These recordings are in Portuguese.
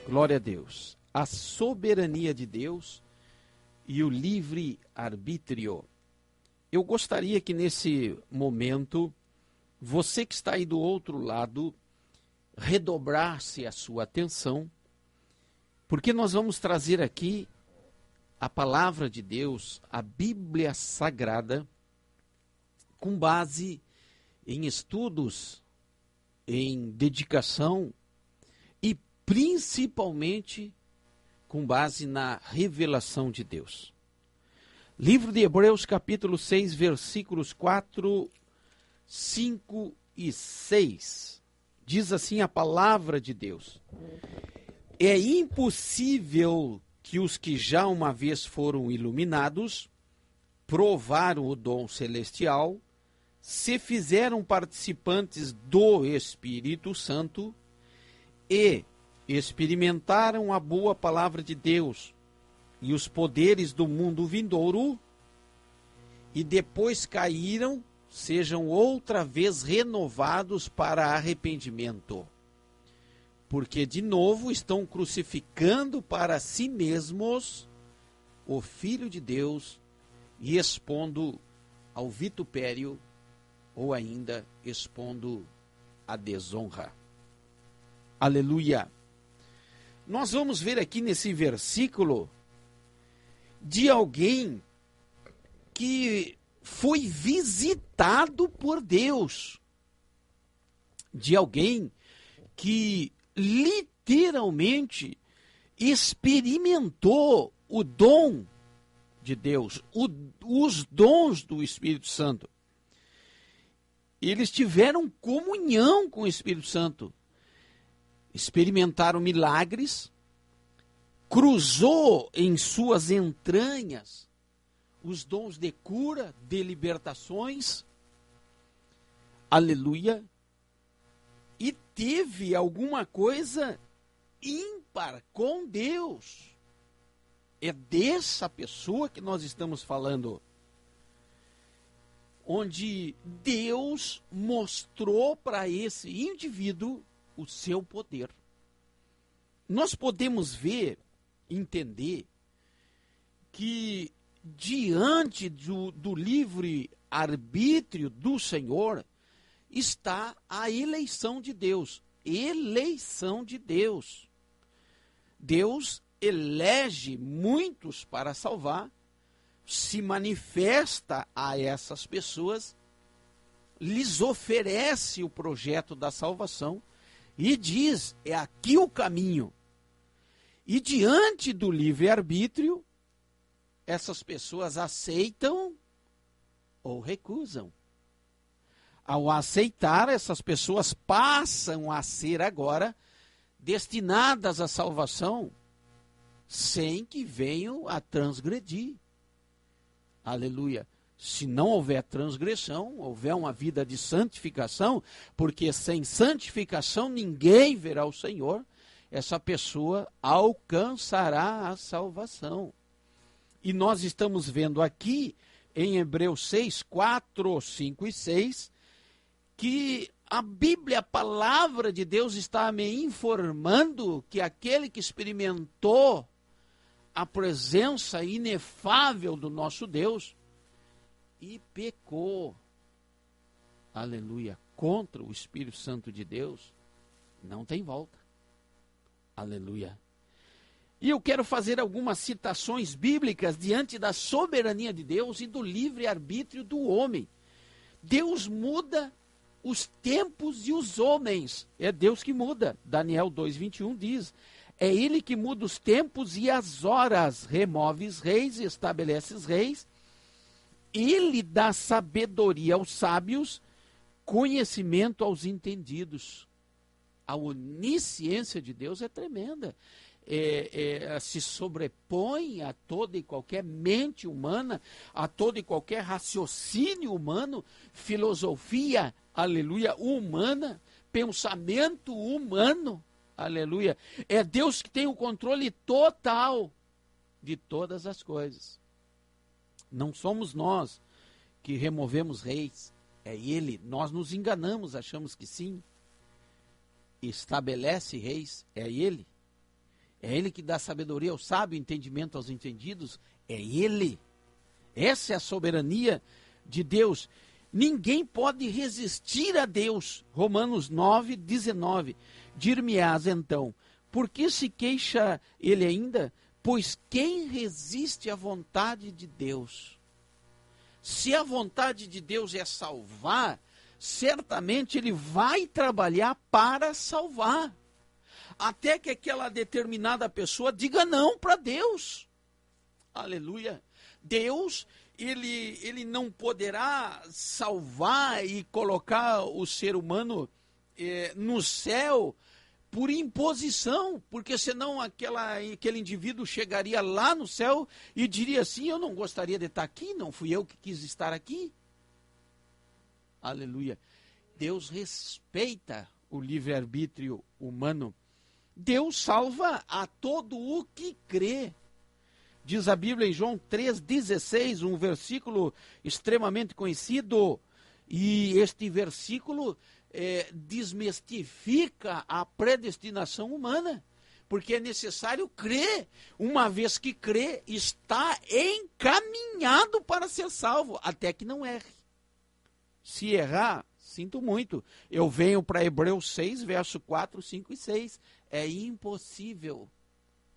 Glória a Deus. A soberania de Deus e o livre-arbítrio. Eu gostaria que nesse momento, você que está aí do outro lado, redobrasse a sua atenção, porque nós vamos trazer aqui a palavra de Deus, a Bíblia Sagrada, com base em estudos, em dedicação e principalmente com base na revelação de Deus. Livro de Hebreus, capítulo 6, versículos 4, 5 e 6. Diz assim a palavra de Deus: é impossível que os que já uma vez foram iluminados, provaram o dom celestial, se fizeram participantes do Espírito Santo e experimentaram a boa palavra de Deus e os poderes do mundo vindouro, e depois caíram, sejam outra vez renovados para arrependimento. Porque de novo estão crucificando para si mesmos o Filho de Deus e expondo ao vitupério ou ainda expondo a desonra. Aleluia! Nós vamos ver aqui nesse versículo de alguém que foi visitado por Deus, de alguém que literalmente experimentou o dom de Deus, os dons do Espírito Santo. Eles tiveram comunhão com o Espírito Santo, experimentaram milagres, cruzou em suas entranhas os dons de cura, de libertações, aleluia, e teve alguma coisa ímpar com Deus. É dessa pessoa que nós estamos falando, onde Deus mostrou para esse indivíduo o seu poder. Nós podemos ver, entender, que diante do livre arbítrio do Senhor está a eleição de Deus. Eleição de Deus. Deus elege muitos para salvar, se manifesta a essas pessoas, lhes oferece o projeto da salvação e diz: é aqui o caminho. E diante do livre-arbítrio, essas pessoas aceitam ou recusam. Ao aceitar, essas pessoas passam a ser agora destinadas à salvação, sem que venham a transgredir. Aleluia. Se não houver transgressão, houver uma vida de santificação, porque sem santificação ninguém verá o Senhor, essa pessoa alcançará a salvação. E nós estamos vendo aqui, em Hebreus 6, 4, 5 e 6, que a Bíblia, a palavra de Deus, está me informando que aquele que experimentou a presença inefável do nosso Deus e pecou, aleluia, contra o Espírito Santo de Deus, não tem volta. Aleluia. E eu quero fazer algumas citações bíblicas diante da soberania de Deus e do livre-arbítrio do homem. Deus muda os tempos e os homens. É Deus que muda. Daniel 2:21 diz: é Ele que muda os tempos e as horas, remove os reis e estabelece os reis. Ele dá sabedoria aos sábios, conhecimento aos entendidos. A onisciência de Deus é tremenda. Se sobrepõe a toda e qualquer mente humana, a todo e qualquer raciocínio humano, filosofia, aleluia, humana, pensamento humano, aleluia. É Deus que tem o controle total de todas as coisas. Não somos nós que removemos reis, é Ele. Nós nos enganamos, achamos que sim. Estabelece reis, é Ele. É Ele que dá sabedoria ao sábio, entendimento aos entendidos. É Ele. Essa é a soberania de Deus. Ninguém pode resistir a Deus. Romanos 9, 19. Dir-me-ás então, por que se queixa ele ainda? Pois quem resiste à vontade de Deus? Se a vontade de Deus é salvar, certamente ele vai trabalhar para salvar. Até que aquela determinada pessoa diga não para Deus. Aleluia. Deus, ele não poderá salvar e colocar o ser humano no céu por imposição, porque senão aquele indivíduo chegaria lá no céu e diria assim, eu não gostaria de estar aqui, não fui eu que quis estar aqui. Aleluia. Deus respeita o livre-arbítrio humano. Deus salva a todo o que crê. Diz a Bíblia em João 3,16, um versículo extremamente conhecido, e este versículo desmistifica a predestinação humana, porque é necessário crer. Uma vez que crê, está encaminhado para ser salvo, até que não erre. Se errar, sinto muito. Eu venho para Hebreus 6, verso 4, 5 e 6. É impossível,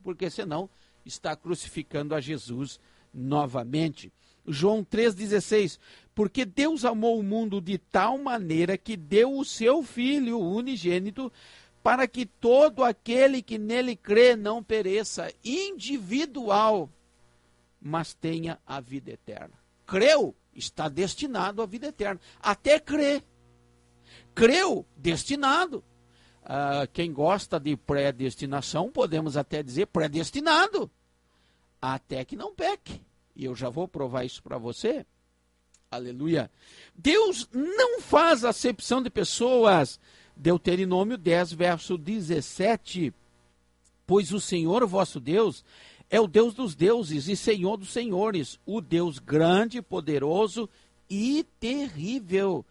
porque senão está crucificando a Jesus novamente. João 3,16, porque Deus amou o mundo de tal maneira que deu o seu Filho unigênito, para que todo aquele que nele crê não pereça, individual, mas tenha a vida eterna. Creu, está destinado à vida eterna. Até crer. Creu, destinado. Quem gosta de predestinação, podemos até dizer predestinado. Até que não peque. E eu já vou provar isso para você. Aleluia. Deus não faz acepção de pessoas. Deuteronômio 10, verso 17. Pois o Senhor, vosso Deus, é o Deus dos deuses e Senhor dos senhores, o Deus grande, poderoso e terrível,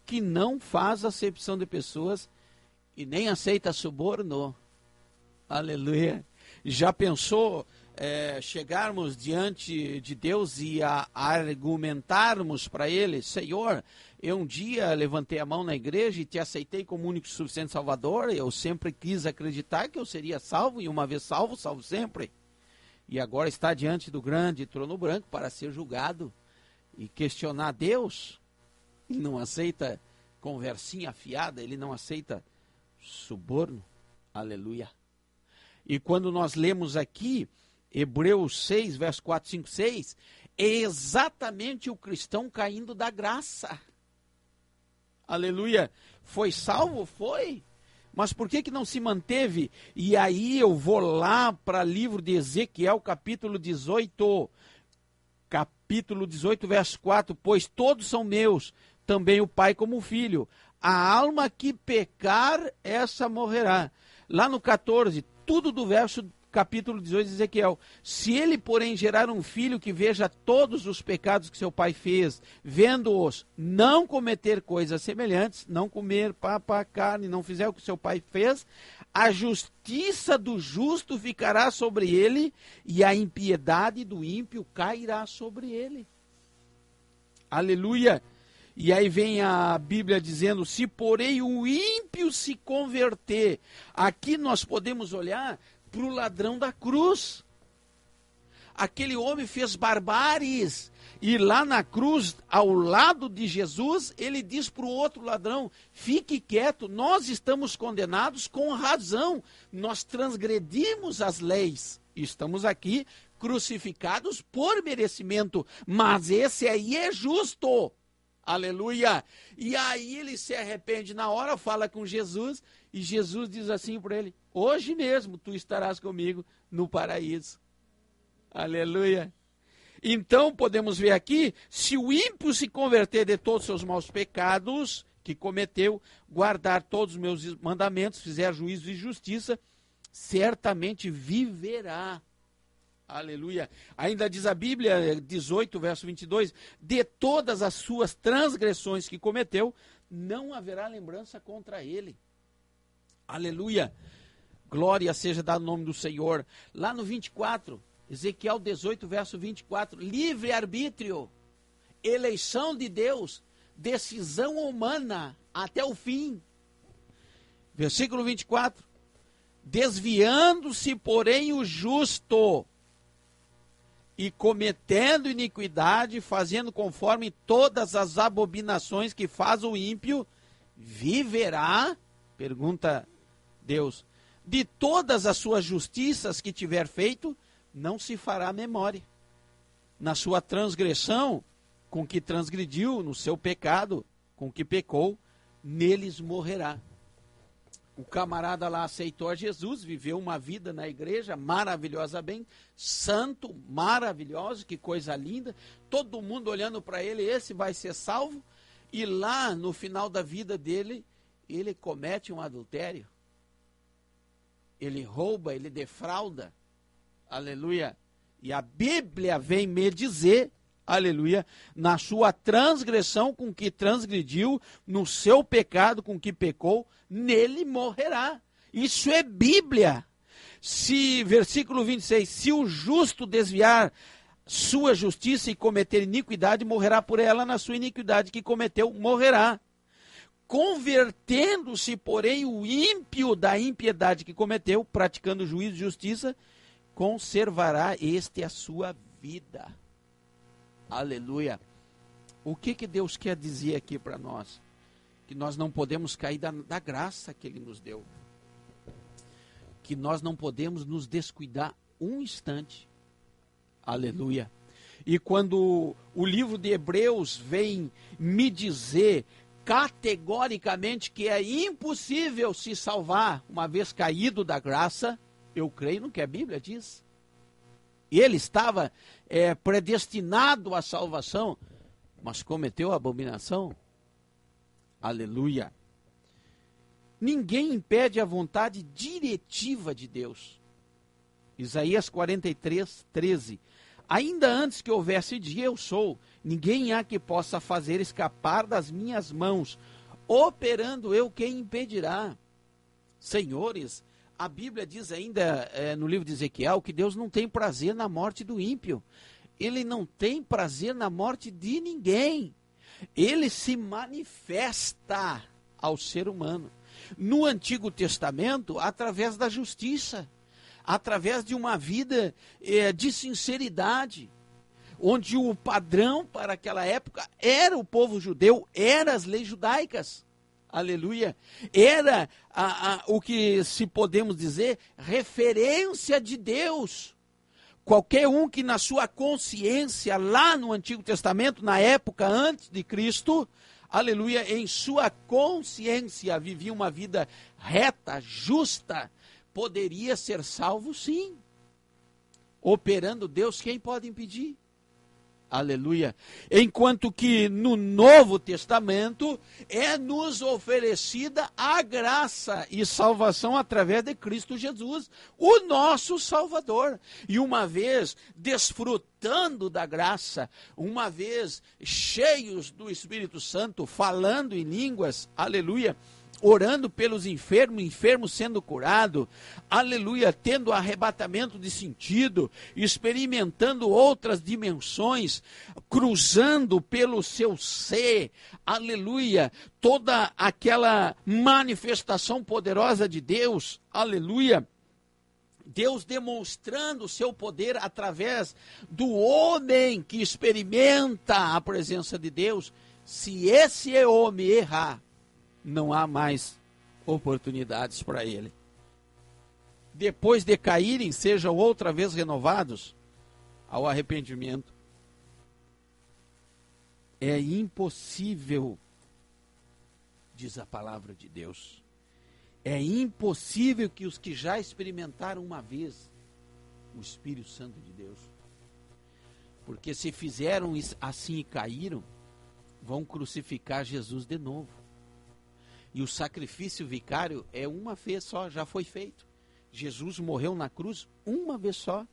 que não faz acepção de pessoas e nem aceita suborno. Aleluia. Já pensou chegarmos diante de Deus e argumentarmos para Ele, Senhor, eu um dia levantei a mão na igreja e te aceitei como único e suficiente Salvador, eu sempre quis acreditar que eu seria salvo, e uma vez salvo, salvo sempre. E agora está diante do grande trono branco para ser julgado e questionar Deus. Ele não aceita conversinha afiada, ele não aceita suborno. Aleluia. E quando nós lemos aqui Hebreus 6, verso 4, 5, 6, é exatamente o cristão caindo da graça. Aleluia. Foi salvo? Foi. Mas por que não se manteve? E aí eu vou lá para o livro de Ezequiel, capítulo 18. Capítulo 18, verso 4. Pois todos são meus, também o pai como o filho. A alma que pecar, essa morrerá. Lá no 14, tudo do verso capítulo 18 de Ezequiel. Se ele, porém, gerar um filho que veja todos os pecados que seu pai fez, vendo-os não cometer coisas semelhantes, não comer papa, carne, não fizer o que seu pai fez, a justiça do justo ficará sobre ele e a impiedade do ímpio cairá sobre ele. Aleluia! E aí vem a Bíblia dizendo, se porém o ímpio se converter, aqui nós podemos olhar para o ladrão da cruz. Aquele homem fez barbáries, e lá na cruz, ao lado de Jesus, ele diz para o outro ladrão, fique quieto, nós estamos condenados com razão, nós transgredimos as leis, estamos aqui crucificados por merecimento, mas esse aí é justo. Aleluia! E aí ele se arrepende na hora, fala com Jesus, e Jesus diz assim para ele, hoje mesmo tu estarás comigo no paraíso. Aleluia! Então podemos ver aqui, se o ímpio se converter de todos os seus maus pecados que cometeu, guardar todos os meus mandamentos, fizer juízo e justiça, certamente viverá. Aleluia. Ainda diz a Bíblia, 18, verso 22, de todas as suas transgressões que cometeu, não haverá lembrança contra ele. Aleluia. Glória seja dado no nome do Senhor. Lá no 24, Ezequiel 18, verso 24. Livre-arbítrio, eleição de Deus, decisão humana até o fim. Versículo 24. Desviando-se, porém, o justo e cometendo iniquidade, fazendo conforme todas as abominações que faz o ímpio, viverá, pergunta Deus, de todas as suas justiças que tiver feito, não se fará memória. Na sua transgressão, com que transgrediu, no seu pecado, com que pecou, neles morrerá. O camarada lá aceitou a Jesus, viveu uma vida na igreja maravilhosa, bem, santo, maravilhoso, que coisa linda, todo mundo olhando para ele, esse vai ser salvo, e lá no final da vida dele, ele comete um adultério, ele rouba, ele defrauda, aleluia, e a Bíblia vem me dizer, aleluia, na sua transgressão com que transgrediu, no seu pecado com que pecou, nele morrerá. Isso é Bíblia. Versículo 26, se o justo desviar sua justiça e cometer iniquidade, morrerá por ela na sua iniquidade que cometeu, morrerá. Convertendo-se, porém, o ímpio da impiedade que cometeu, praticando juízo e justiça, conservará a sua vida. Aleluia. O que Deus quer dizer aqui para nós? Que nós não podemos cair da graça que Ele nos deu. Que nós não podemos nos descuidar um instante. Aleluia. E quando o livro de Hebreus vem me dizer categoricamente que é impossível se salvar uma vez caído da graça, eu creio no que a Bíblia diz. Ele estava predestinado à salvação, mas cometeu a abominação. Aleluia. Ninguém impede a vontade diretiva de Deus. Isaías 43, 13. Ainda antes que houvesse dia, eu sou. Ninguém há que possa fazer escapar das minhas mãos. Operando eu, quem impedirá? Senhores, a Bíblia diz ainda no livro de Ezequiel que Deus não tem prazer na morte do ímpio. Ele não tem prazer na morte de ninguém. Ele se manifesta ao ser humano. No Antigo Testamento, através da justiça, através de uma vida de sinceridade, onde o padrão para aquela época era o povo judeu, eram as leis judaicas. Aleluia. Era o que, se podemos dizer, referência de Deus. Qualquer um que na sua consciência, lá no Antigo Testamento, na época antes de Cristo, aleluia, em sua consciência vivia uma vida reta, justa, poderia ser salvo sim. Operando Deus, quem pode impedir? Aleluia. Enquanto que no Novo Testamento é nos oferecida a graça e salvação através de Cristo Jesus, o nosso Salvador. E uma vez desfrutando da graça, uma vez cheios do Espírito Santo, falando em línguas, aleluia, orando pelos enfermos sendo curado, aleluia, tendo arrebatamento de sentido, experimentando outras dimensões, cruzando pelo seu ser, aleluia, toda aquela manifestação poderosa de Deus, aleluia, Deus demonstrando o seu poder através do homem que experimenta a presença de Deus. Se esse homem errar, não há mais oportunidades para ele. Depois de caírem, sejam outra vez renovados ao arrependimento. É impossível, diz a palavra de Deus, é impossível que os que já experimentaram uma vez o Espírito Santo de Deus, porque se fizeram assim e caíram, vão crucificar Jesus de novo. E o sacrifício vicário é uma vez só, já foi feito. Jesus morreu na cruz uma vez só.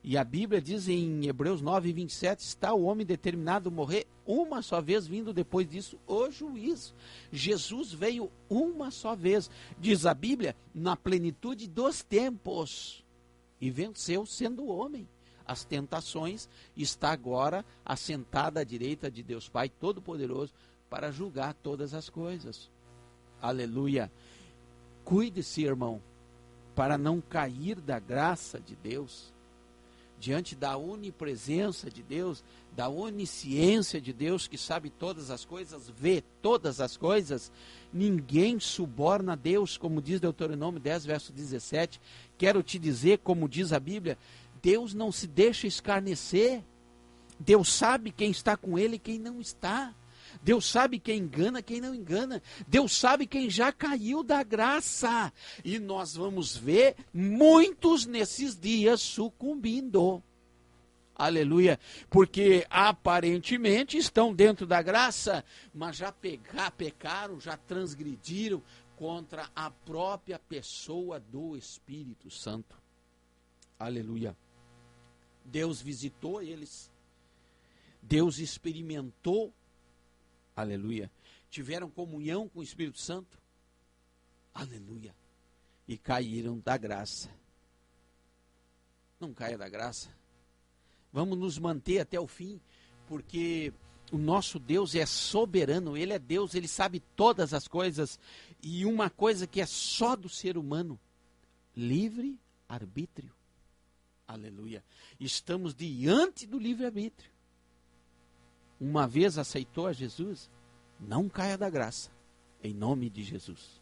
E a Bíblia diz em Hebreus 9, 27, está o homem determinado a morrer uma só vez, vindo depois disso o juízo. Jesus veio uma só vez, diz a Bíblia, na plenitude dos tempos, e venceu sendo homem as tentações, está agora assentada à direita de Deus Pai Todo-Poderoso para julgar todas as coisas. Aleluia. Cuide-se, irmão, para não cair da graça de Deus, diante da onipresença de Deus, da onisciência de Deus, que sabe todas as coisas, vê todas as coisas. Ninguém suborna a Deus, como diz Deuteronômio 10, verso 17. Quero te dizer, como diz a Bíblia, Deus não se deixa escarnecer. Deus sabe quem está com ele e quem não está. Deus sabe quem engana, quem não engana. Deus sabe quem já caiu da graça. E nós vamos ver muitos nesses dias sucumbindo. Aleluia. Porque aparentemente estão dentro da graça, mas já pecaram, já transgrediram contra a própria pessoa do Espírito Santo. Aleluia. Deus visitou eles. Deus experimentou. Aleluia. Tiveram comunhão com o Espírito Santo. Aleluia. E caíram da graça. Não caia da graça. Vamos nos manter até o fim, porque o nosso Deus é soberano, Ele é Deus, Ele sabe todas as coisas. E uma coisa que é só do ser humano, livre arbítrio. Aleluia. Estamos diante do livre arbítrio. Uma vez aceitou a Jesus, não caia da graça, em nome de Jesus.